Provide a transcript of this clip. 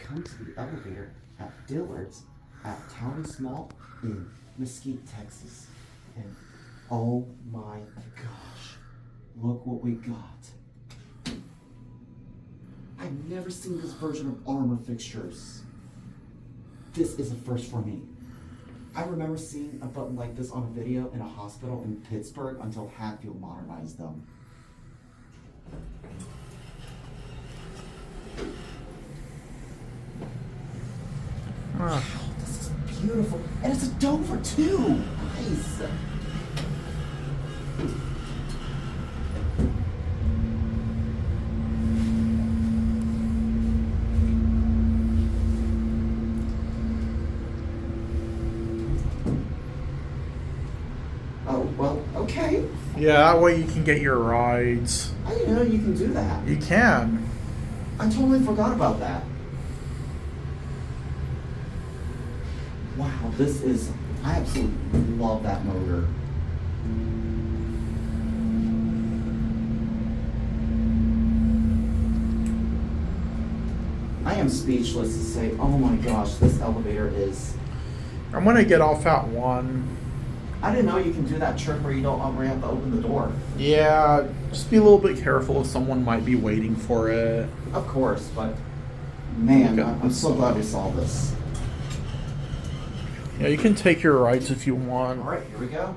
come to the elevator at Dillard's at Town Small in Mesquite, Texas. And oh my gosh, look what we got. I've never seen this version of armor fixtures. This is a first for me. I remember seeing a button like this on a video in a hospital in Pittsburgh until Hatfield modernized them. Wow, this is beautiful. And it's a Dover too. Nice. Oh, well, okay. Yeah, that way you can get your rides. I didn't know you can do that. You can. I totally forgot about that. Wow, this is... I absolutely love that motor. I am speechless to say, oh my gosh, this elevator is... I'm going to get off at 1. I didn't know you can do that trick where you don't have to open the door. Yeah, just be a little bit careful if someone might be waiting for it. Of course, but man, I'm so glad we saw this. Yeah, you can take your rides if you want. All right, here we go.